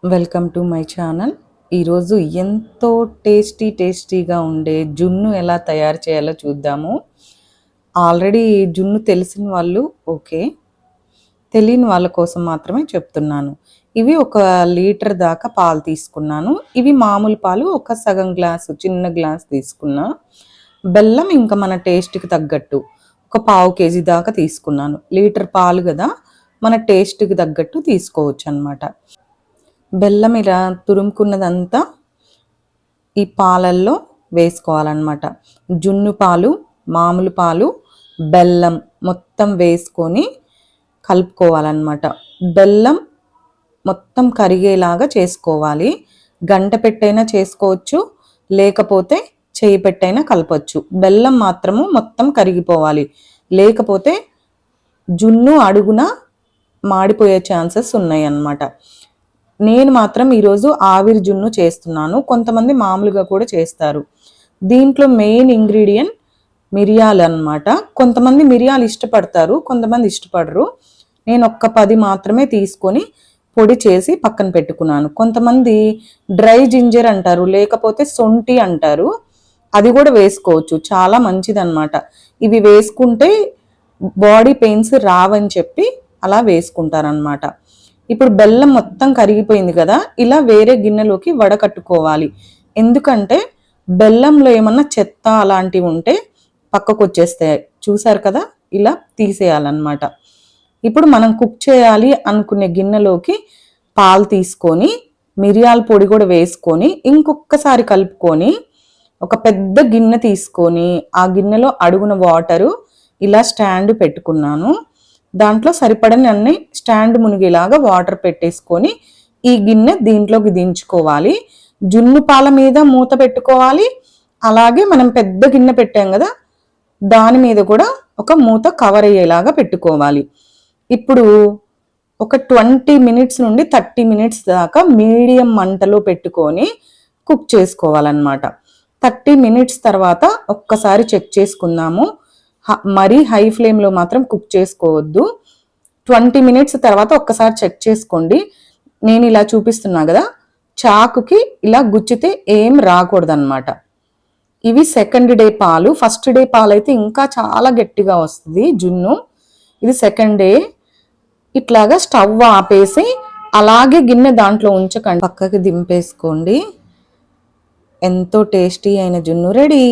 Welcome to my channel. ఈరోజు ఎంతో టేస్టీగా ఉండే జున్ను ఎలా తయారు చేయాలో చూద్దాము. ఆల్రెడీ జున్ను తెలిసిన వాళ్ళు ఓకే, తెలియని వాళ్ళ కోసం మాత్రమే చెప్తున్నాను. ఇవి 1 లీటర్ దాకా పాలు తీసుకున్నాను. ఇవి మామూలు పాలు, ఒక సగం గ్లాసు, చిన్న గ్లాస్ తీసుకున్నా. బెల్లం ఇంకా మన టేస్ట్కి తగ్గట్టు ఒక పావు కేజీ దాకా తీసుకున్నాను. లీటర్ పాలు కదా, మన టేస్ట్కి తగ్గట్టు తీసుకోవచ్చు అన్నమాట. బెల్లం ఇలా తురుముకున్నదంతా ఈ పాలల్లో వేసుకోవాలన్నమాట. జున్ను పాలు, మామూలు పాలు, బెల్లం మొత్తం వేసుకొని కలుపుకోవాలన్నమాట. బెల్లం మొత్తం కరిగేలాగా చేసుకోవాలి. గంట పెట్టైనా చేసుకోవచ్చు, లేకపోతే చేయి పెట్టైనా కలపచ్చు. బెల్లం మాత్రము మొత్తం కరిగిపోవాలి, లేకపోతే జున్ను అడుగున మాడిపోయే ఛాన్సెస్ ఉన్నాయి అన్నమాట. నేను మాత్రం ఈరోజు ఆవిరి జున్ను చేస్తున్నాను. కొంతమంది మామూలుగా కూడా చేస్తారు. దీంట్లో మెయిన్ ఇంగ్రీడియంట్ మిరియాలు అన్నమాట. కొంతమంది మిరియాలు ఇష్టపడతారు, కొంతమంది ఇష్టపడరు. నేను 10 మాత్రమే తీసుకొని పొడి చేసి పక్కన పెట్టుకున్నాను. కొంతమంది డ్రై జింజర్ అంటారు, లేకపోతే సొంటి అంటారు, అది కూడా వేసుకోవచ్చు. చాలా మంచిదన్నమాట. ఇవి వేసుకుంటే బాడీ పెయిన్స్ రావని చెప్పి అలా వేసుకుంటారనమాట. ఇప్పుడు బెల్లం మొత్తం కరిగిపోయింది కదా, ఇలా వేరే గిన్నెలోకి వడకట్టుకోవాలి. ఎందుకంటే బెల్లంలో ఏమన్నా చెత్త అలాంటివి ఉంటే పక్కకు వచ్చేస్తాయి. చూసారు కదా, ఇలా తీసేయాలన్నమాట. ఇప్పుడు మనం కుక్ చేయాలి అనుకునే గిన్నెలోకి పాలు తీసుకొని మిరియాల పొడి కూడా వేసుకొని ఇంకొకసారి కలుపుకొని ఒక పెద్ద గిన్నె తీసుకొని ఆ గిన్నెలో అడుగున వాటరు ఇలా స్టాండ్ పెట్టుకున్నాను. దాంట్లో సరిపడని అన్ని స్టాండ్ మునిగేలాగా వాటర్ పెట్టేసుకొని ఈ గిన్నె దీంట్లోకి దించుకోవాలి. జున్ను పాల మీద మూత పెట్టుకోవాలి. అలాగే మనం పెద్ద గిన్నె పెట్టాం కదా, దాని మీద కూడా ఒక మూత కవర్ అయ్యేలాగా పెట్టుకోవాలి. ఇప్పుడు ఒక 20 మినిట్స్ నుండి 30 మినిట్స్ దాకా మీడియం మంటలో పెట్టుకొని కుక్ చేసుకోవాలన్నమాట. 30 మినిట్స్ తర్వాత ఒక్కసారి చెక్ చేసుకుందాము. మరీ హై ఫ్లేమ్లో మాత్రం కుక్ చేసుకోవద్దు. 20 మినిట్స్ తర్వాత ఒక్కసారి చెక్ చేసుకోండి. నేను ఇలా చూపిస్తున్నా కదా, చాకుకి ఇలా గుచ్చితే ఏం రాకూడదన్నమాట. ఇవి సెకండ్ డే పాలు. ఫస్ట్ డే పాలు అయితే ఇంకా చాలా గట్టిగా వస్తుంది జున్ను. ఇది సెకండ్ డే. ఇట్లాగా స్టవ్ ఆపేసి అలాగే గిన్నె దాంట్లో ఉంచకండి, పక్కకి దింపేసుకోండి. ఎంతో టేస్టీ అయిన జున్ను రెడీ.